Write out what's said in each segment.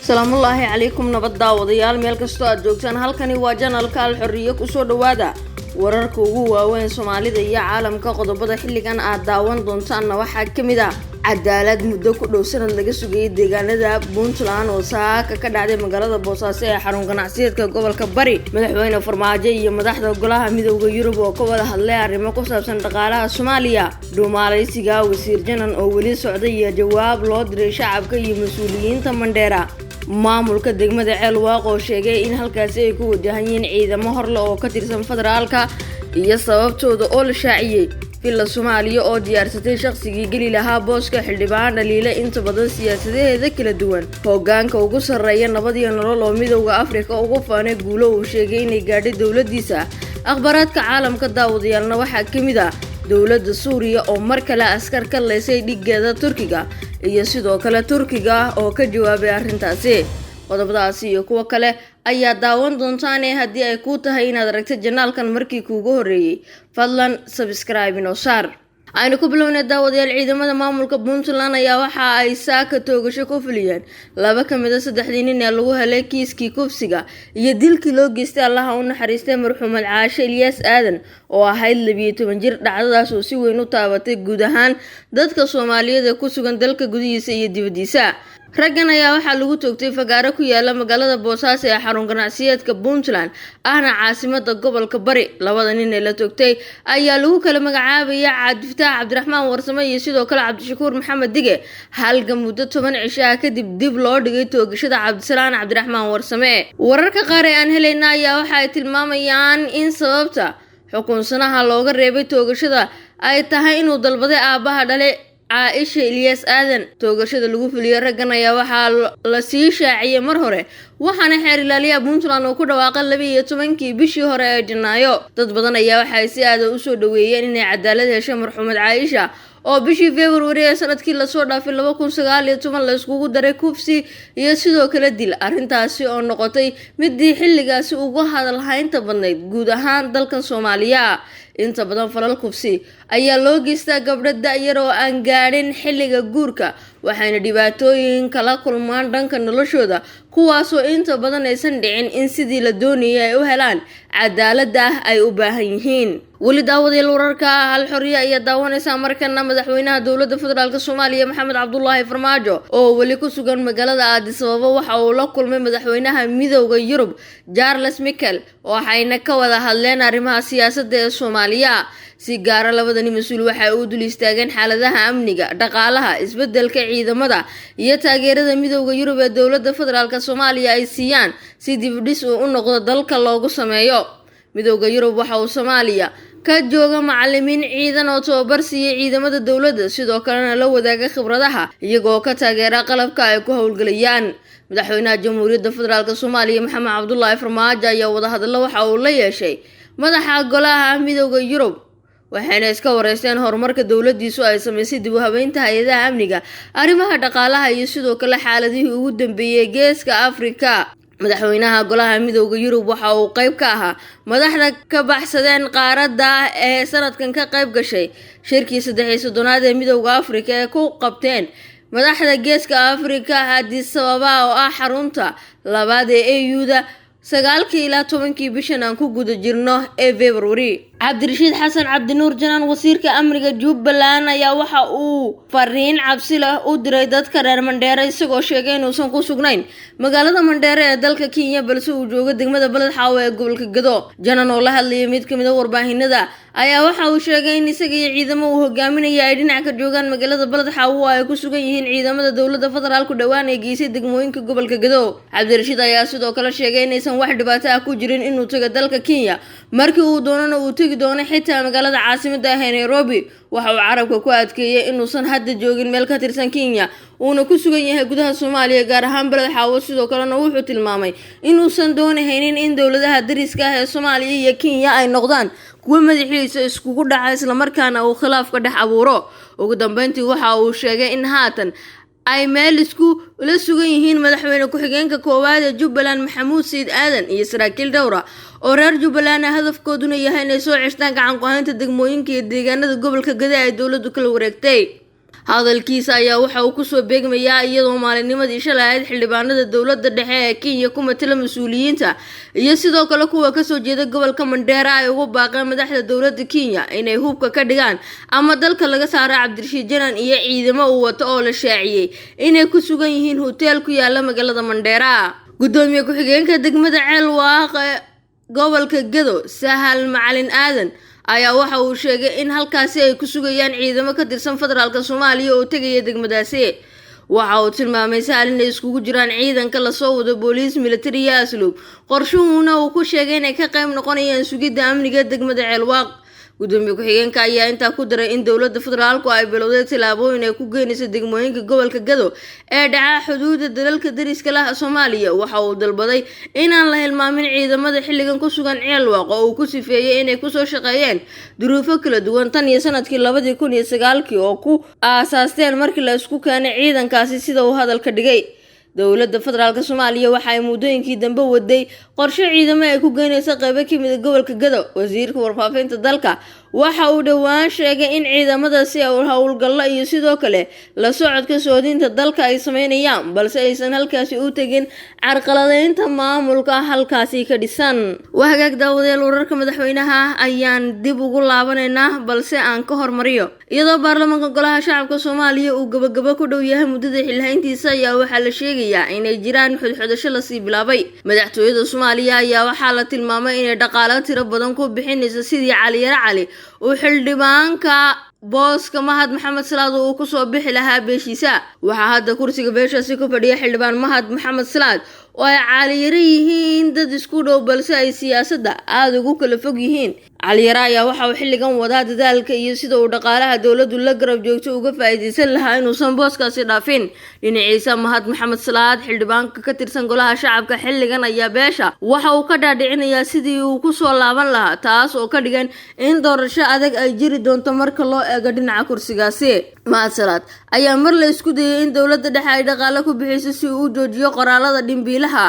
salaamullaahi calaykum nabadda wadayaal meel kastoo aad joogtaan halkani waa janalka Al-Xurriyo ku soo dhawaada wararka ugu waaweyn Soomaalida iyo caalamka qodobada xilligan aad daawan doontaan waxaa kamid ah cadaalad muddo ku dhow sanad laga sugayay deegaanada Puntland oo saaka ka dhacday magaalada Boosaaso ee xarun ganacsiyeedka gobolka Bari madaxweyne Farmaajo iyo madaxda golaha midowga Yurub oo ka wada hadlay arrimo ku saabsan dhaqaalaha Soomaaliya Dhuumaaleysiga wasiir janan oo wali socday iyo jawaab loo diray shacabka iyo mas'uuliyiinta Mandheera maamulka degmada Ceelwaaq oo sheegay in halkaas ay ku wajahan yihiin ciidamo horle oo ka tirsan federaalka iyo sababtooda oo la shaaciyay filla Soomaaliya oo diyaarsatay shaqsigii gali lahaa booska xildhibaan dhaliile inta badan siyaasadeeda kala duwan hoggaanka ugu sarreeya nabad iyo nolol oo midowga Afrika ugu faanay guulo uu sheegay inay gaadhay dawladdiisa akhbaraadka caalamka daawadayaalna waxaa kamid ah dawladda Suuriya oo mar kale askar ka leysay dhigeeda Turkiga iyo sidoo kale Turkiga oo ka jawaabay arrintaasi qodobadaasi iyo kuwa kale ayaa daawan doontaan haddii ay ku tahay inaad aragtay janaalkan markii kuugu horeeyay fadlan subscribe inoo saar aynu ku bilownay daawadayaal ciidamada maamulka Puntland ayaa waxa ay saaka toogasho ku fuliyeen laba kamid ah saddexdii nin ee lagu helay kiiskii kufsiga iyo dilkii loo geystay Allaha u naxariistay marxuumad Caashe Ilyas Aadan oo ahayd 12 jir dhacdadaas oo si weyn u taabatay guud ahaan dadka Soomaaliyeed ee ku sugan dalka gudihiisa iyo dibaddiisa raggan ayaa waxaa lagu toogtay fagaaro ku yaala magaalada Boosaaso ee xarun ganacsiyeedka Puntland ahna caasimadda gobolka Bari labada nin ee la toogtay ayaa lagu kala magacaabay Cabdifataax Cabdiraxmaan Warsame iyo sidoo kale Cabdishakuur Maxamed Dige halka muddo 10 cisho kadib dib loo dhigay toogashada Cabdisalaan Cabdiraxmaan Warsame wararka qaar ee aan helayna ayaa waxa ay tilmaamayaan in sababta xukunsanaha looga reebay toogashada ay tahay inuu dalbaday aabaha dhale Caashe Ilyas Aadan toogashada lagu fuliyay raggan ayaa waxaa la sii shaaciyay mar hore waxaana xeer ilaaliyaha Puntland oo ku dhawaaqay 12 bishii hore ee Janaayo dad badan ayaa waxay si aad u soo dhaweeyeen inay cadaalad hesho marxuumad Caasha oo bishii February ee sanadkii la soo dhaafay 2019 la iskugu daray kufsi iyo sidoo kale dil arrintaasi oo noqotay midii xilligaasi ugu hadal haynta badnayd guud ahaan dalkan Soomaaliya inta badan falal kufsi ayaa loo geystaa gabdho da'yar oo aan gaadhin xilliga guurka waxayna dhibaatooyin kala kulmaan dhanka noloshooda kuwaasoo inta badan aysan dhicin in sidii la doonayay ay u helaan cadaalad ay u baahan yihiin wali daawadayaal wararka Al-Xurriyo ayaa daawanaysa markana madaxweynaha dawladda federaalka Soomaaliya Maxamed Cabdullaahi Farmaajo oo wali ku sugan magaalada Addis Ababa waxa uu la kulmay madaxweynaha midowga Yurub Charles Michel waxayna ka wada hadleen arrimaha siyaasadda ee Soomaaliya si gaar ah labadani mas'uul waxa uu dul istaageen xaaladaha amniga dhaqaalaha isbeddelka ciidamada iyo taageerada midowga Yurub ee dawladda federaalka Soomaaliya ay siiyaan si dib u dhis u noqdo dalka loogu sameeyo midowga Yurub waxa uu Soomaaliya ka jooga macallimiin ciidan oo tababar siiyay ciidamada dawladda sidoo kalena la wadaaga khibradaha iyagoo ka taageera qalabka ay ku howlgalayaan madaxweynaha jamhuuriyadda federaalka Soomaaliya Maxamed Cabdullaahi Farmaajo ayaa wada hadallo waxa uu la yeeshay madaxa golaha midowga Yurub waxayna iska wareysteen horumarka dawladdiisu ay sameysay dib u habeynta hay'adaha amniga arrimaha dhaqaalaha iyo sidoo kale xaaladihii ugu dambeeyay geeska Afrika madaxweynaha golaha midowga Yurub waxa uu qayb ka ahaa madaxda ka baxsadeen qaaradda ee sanadkan ka qayb gashay shirkii 13aad ee midowga Afrika ee ku qabteen madaxda geeska Afrika Addis Ababa oo ah xarunta labaad ee AU-da 9 ilaa 10 bishan aan ku guda jirno ee February Cabdirashiid Xasan Cabdinuur Janaan wasiirka amniga Jubbaland ayaa waxa uu fariin cabsi leh u diray dadka reer Mandheera isagoo sheegay inuusan ku sugnayn magaalada Mandheera ee dalka Kenya balse uu joogo degmada Balad Xaawo ee gobolka Gado Janaan oo la hadlayay mid kamid ah warbaahinada ayaa waxa uu sheegay in isaga iyo ciidamo uu hogaaminayo ay dhinac ka joogaan magaalada Balad Xaawo ay ku sugan yihiin ciidamada dawladda federaalku dhawaan ee geysay degmooyinka gobolka Gado Cabdirashiid ayaa sidoo kale sheegay in aysan wax dhibaato ah ku jirin inuu tago dalka Kenya markii uu doonana uu tagi doono xitaa magaalada caasimadda ah ee Nairobi waxa uu carabka ku adkeeyay inuusan hadda joogin meel ka tirsan Kenya uuna ku sugan yahay gudaha Soomaaliya gaar ahaan Balad Xaawo sidoo kalena wuxuu tilmaamay inuusan doonaynin in dawladaha dariska ah ee Soomaaliya iyo Kenya ay noqdaan kuwa madaxiisa iskugu dhaca isla markaana uu khilaaf ka dhex abuuro ugu dambeyntii waxa uu sheegay in haatan ay meel isku la sugan yihiin madaxweyne ku-xigeenka koowaad ee Jubbaland Maxamuud Sayid Aadan iyo saraakiil dhowra oo reer Jubbaland hadafkooduna yahay inay soo ceshtaan gacan ku haynta degmooyinka iyo deegaanada gobolka Gado ay dawladdu kala wareegtay hadalkiisa ayaa waxa uu kusoo beegmayaa iyadoo maalinnimadii shalay ahayd xildhibaanada dowladda dhexe ee Kenya ku matala mas'uuliyiinta iyo sidoo kale kuwa ka soo jeeda gobolka Mandera ay ugu baaqeen madaxda dowladda Kenya inay hubka ka dhigaan ama dalka laga saaro Cabdirashiid Janan iyo ciidamo uu wato oo la shaaciyay inay ku sugan yihiin hotel ku yaala magaalada Mandera. Gudoomiye ku-xigeenka degmada Ceelwaaq gobolka Gedo Sahal Macalin Aadan ayaa waxa uu sheegay in halkaasi ay ku sugayaan ciidamo ka tirsan federaalka Soomaaliya oo tagaya degmadaasi. waxa uu tilmaamay Sahal inay iskugu jiraan ciidanka la soo wado booliis military iyo asluub qorshuhuna uu ku sheegay inay ka qayb noqonayaan sugidda amniga degmada Ceelwaaq. gudoomiye ku-xigeenka ayaa intaa ku daray in dowladda federaalku ay bilowday tilaabooyin ay ku geynayso degmooyinka gobolka Gedo ee dhaca xuduudda dalalka dariska la Soomaaliya. waxa uu dalbaday inaan la hilmaamin ciidamada xilligan ku sugan Ceelwaaq oo uu ku sifeeyay inay ku soo shaqeeyeen duruufo kala duwan tan iyo sanadkii 2009 oo ku aasaasteen markii la isku keenay ciidankaasi sida uu hadalka dhigay. dowladda federaalka Soomaaliya waxa ay muddooyinkii dambe waday qorshe ciidamo ay ku geynayso qaybo ka mid ah gobolka Gedo. wasiirka warfaafinta dalka waxa uu dhawaan sheegay in ciidamadaasi ay howlgallo iyo sidoo kale la socodka soodinta dalka ay sameynayaan balse aysan halkaasi u tagin carqaladeynta maamulka halkaasi ka dhisan. wahagaag daawadayaal wararka madaxweynaha ayaan dib ugu laabanaynaa balse aan ka hormariyo iyadoo baarlamaanka golaha shacabka Soomaaliya uu gabagabo ku dhow yahay muddada xilhayntiisa ayaa waxa la sheegay inay jiraan xudxudasho la sii bilaabay. madaxtooyada Soomaaliya ayaa waxaa la tilmaamay inay dhaqaale tiro badan ku bixinayso sidii Cali Yare Cali oo xildhibaanka booska Mahad Maxamed Salaad uu ku soo bixi lahaa beeshiisa. waxaa hadda kursiga beeshaasi ku fadhiya xildhibaan Mahad Maxamed Salaad oo ay Cali Yare yihiin dad isku dhow balse ay siyaasadda aad ugu kala fog yihiin. Cali Yare ayaa waxa uu xilligan wadaa dadaalka iyo sida uu dhaqaalaha dowladdu la garab joogto uga faa'iideysan lahaa inuusan booskaasi dhaafin. dhinaciisa Mahad Maxamed Salaad xildhibaanka ka tirsan golaha shacabka xilligan ayaa beesha waxa uu ka dhaadhicinayaa sidii uu ku soo laaban lahaa taas oo ka dhigan in doorasho adag ay jiri doonto marka loo eego dhinaca kursigaasi. Mahad Salaad ayaa mar la isku dayay in dowladda dhexe ay dhaqaale ku bixiso si uu u joojiyo qoraalada dhimbiilaha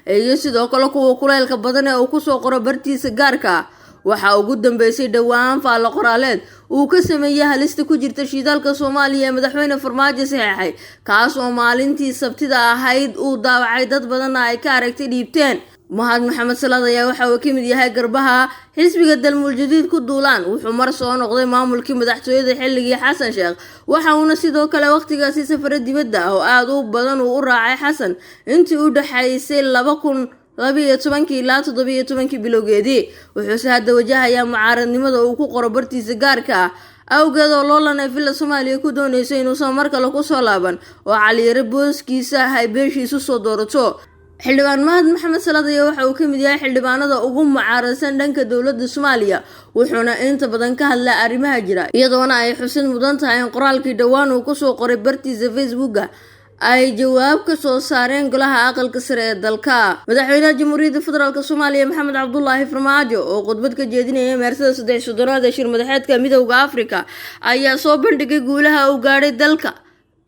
iyo sidoo kale kuwa kuleylka badan ee uu ku soo qoro bartiisa gaarka. waxa ugu dambeysay dhawaan faalo qoraaleed uu ka sameeyay halista ku jirta shidaalka Soomaaliya ee madaxweyne Farmaajo saxeexay kaas oo maalintii Sabtida ahayd uu daawacay dad badan ay ka aragtay dhiibteen. Mahad Maxamed Salaad ayaa waxa uu ka mid yahay garbaha xisbiga Dalmul Jadiid ku duulaan wuxuu mar soo noqday maamulkii madaxtooyada xilligii Xasan Sheekh waxa uu sidoo kale waqtigaasi safar dibadda oo aad u badan u raacay Xasan intii u dhaxaysay 2012 ilaa 17 bilowgeedii. wuxuu hadda wajahayaa mucaaradnimada uu ku qoro bartiisa gaarka awgeed oo loolanay filla Soomaaliya ku doonayso inuu soo mar kale ku soo laaban oo Cali Yare booskiisa ay beeshiisu soo doorato. xildhibaan Mahad Maxamed Salaad ayaa waxa uu ka mid yahay xildhibaanada ugu mucaaradsan dhanka dowladda Soomaaliya wuxuuna inta badan ka hadlaa arrimaha jira iyadoona ay xusid mudan tahay in qoraalkii dhawaan uu ku soo qoray bartiisa Facebook ay jawaab ka soo saareen golaha aqalka sare ee dalka. madaxweynaha jamhuuriyadda federaalka Soomaaliya Maxamed Cabdullaahi Farmaajo oo khudbad ka jeedinayay meersada 3 ee shir madaxeedka Midowga Afrika ayaa soo bandhigay guulaha uu gaadhay dalka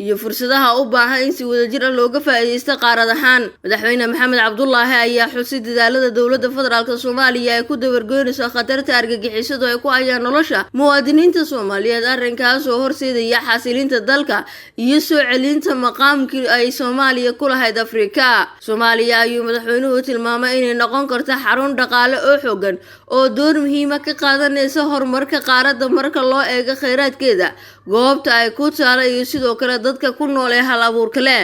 iyo fursadaha u baahan in si wadajir ah looga faa'iideysto qaarad ahaan. madaxweyne Maxamed Cabdullaahi ayaa xusay dadaalada dowladda federaalka Soomaaliya ay ku dabargoynayso khatarta argagixisada ay ku hayaan nolosha muwaadiniinta Soomaaliyeed arrinkaas oo horseedaya xasilinta dalka iyo soo celinta maqaamkii ay Soomaaliya ku lahayd Afrika. Soomaaliya ayuu madaxweynuhu tilmaamay inay noqon karto xarun dhaqaale oo xooggan oo door muhiim ah ka qaadanaysa horumarka qaaradda marka loo eego kheyraadkeeda goobta ay ku taalo iyo sidoo kale dadka ku nool ee hal abuurka leh.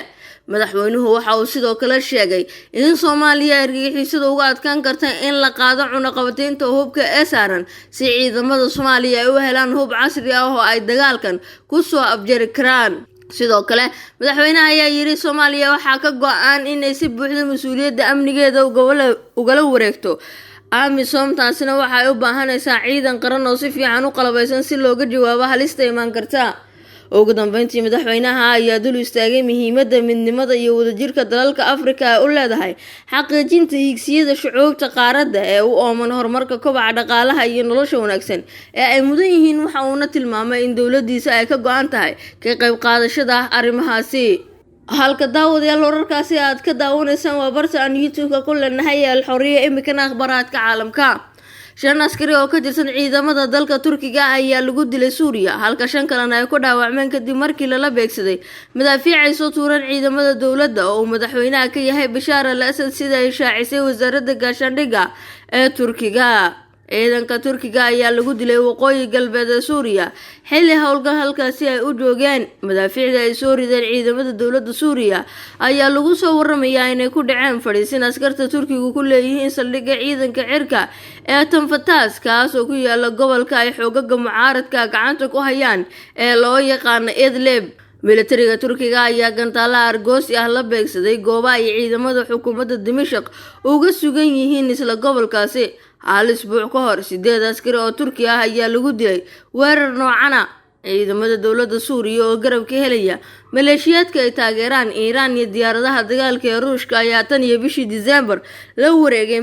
madaxweynuhu waxa uu sidoo kale sheegay in Soomaaliya argagixisada uga adkaan karta in la qaado cunaqabataynta hubka ee saaran si ciidamada Soomaaliya ay u helaan hub casri ah oo ay dagaalkan ku soo afjari karaan. sidoo kale madaxweynaha ayaa yiri Soomaaliya waxaa ka go'an inay si buuxda mas'uuliyadda amnigeeda ugala wareegto AMISOM taasina waxay u baahanaysaa ciidan qaran oo si fiican u qalabeysan si looga jawaabo halista iman karta. ugu dambeyntii madaxweynaha ayaa dul istaagay muhiimadda midnimada iyo wadajirka dalalka Afrika ay u leedahay xaqiijinta higsiyada shucuubta qaaradda ee u ooman horumarka kobaca dhaqaalaha iyo nolosha wanaagsan ee ay mudan yihiin. waxa uuna tilmaamay in dowladdiisa ay ka go'an tahay ka qayb qaadashada arrimahaasi. halka daawadayaal wararkaasi aad ka daawanaysaan waa barta aan YouTube-ka ku leenahay Al Xorriya imikana akhbaraadka caalamka. 5 askari oo ka tirsan ciidamada dalka Turkiga ayaa lagu dilay Suuriya halka 5 kalena ay ku dhaawacmeen kadib markii la beegsaday madaafiic ay soo tuureen ciidamada dawladda oo madaxweynaha ka yahay Bashar al-Assad sida ay shaacisay wasaaradda gaashaandhigga ee Turkiga. ciidanka Turkiga ayaa lagu dilay waqooyi galbeed ee Suuriya xilli howlgal halkaasi ay u joogeen. madaafiicda ay soo rideen ciidamada dawladda Suuriya ayaa lagu soo waramayaa inay ku dhaceen fadhiisin askarta Turkigu ku leeyihiin saldhigga ciidanka cirka ee Tanfatas kaas oo ku yaala gobolka ay xoogaga mucaaradka gacanta ku hayaan ee loo yaqaan Idlib. militariga Turkiga ayaa gantaalo argoosi ah la beegsaday goobaha ay ciidamada xukuumadda Dimashq uga sugan yihiin isla gobolkaasi. hal isbuuc ka hor 8 askari oo Turki ah ayaa lagu dilay weerar noocana. ciidamada dawladda Suuriya oo garab ka helaya maleeshiyaadka ay taageeraan Iiraan iyo diyaaradaha dagaalka ee Ruushka ayaa tan iyo bishii December la wareegay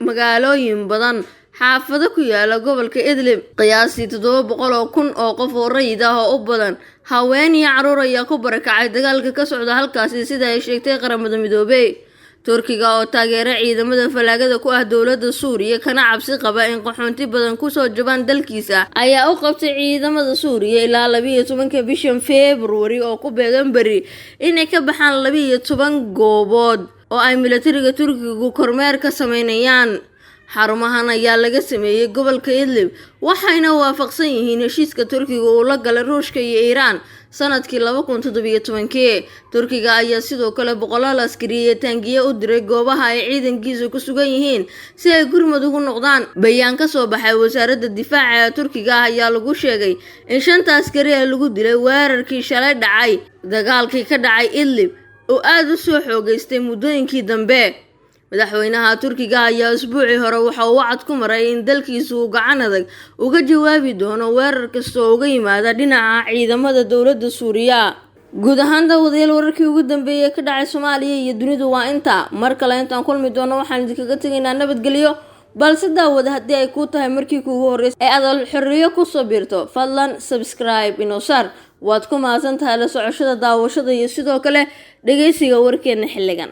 magaalooyin badan xaafado ku yaala gobolka Idlib. qiyaastii 700,000 oo qof oo rayid ah oo u badan haween iyo caruur ayaa ku barakacay dagaalka ka socda halkaasi sida ay sheegtay qaramada midoobay. Turkiga oo taageera ciidamada falaagada ku ah dawladda Suuriya kana cabsi qaba in qaxoonti badan ku soo jabaan dalkiisa ayaa u qabtay ciidamada Suuriya ilaa 12 bishan February oo ku beegan bari inay ka baxaan 12 goobood oo ay militariga Turkigu kormeer ka sameynayaan. xarumahan ayaa laga sameeyay gobolka Idlib waxayna waafaqsan yihiin heshiiska Turkiga oo la galay Ruushka iyo Iiraan sanadkii 2017. Turkiga ayaa sidoo kale 100 askari iyo taangiye u diray goobaha ay ciidankiisu ku sugan yihiin si ay gurmad ugu noqdaan. bayaan ka soo baxay wasaaradda difaaca ee Turkiga ayaa lagu sheegay in 5 askari lagu dilay weerarkii shalay dhacay. dagaalkii ka dhacay Idlib oo aad u soo xoogaystay muddooyinkii dambe. madaxweynaha Turkiga ayaa usbuucii hore waxa uu wacd ku maray in dalkiisu gacan adag uga jawaabi doono weerar kasta oo uga yimaada dhinaca ciidamada dawladda Suuriya. guud ahaan daawadayaal wararkii ugu dambeeyay ka dhacay Soomaaliya iyo dunidu waa inta. mar kale intaan kulmi doono waxaan idinkaga tegaynaa nabadgelyo. balse daawada haddii ay ku tahay markii kuugu horeysay ee aad xorriyo ku soo biirto fadlan subscribe inoo saar. waad ku mahadsantahay la socoshada daawashada iyo sidoo kale dhageysiga warkeena xilligan.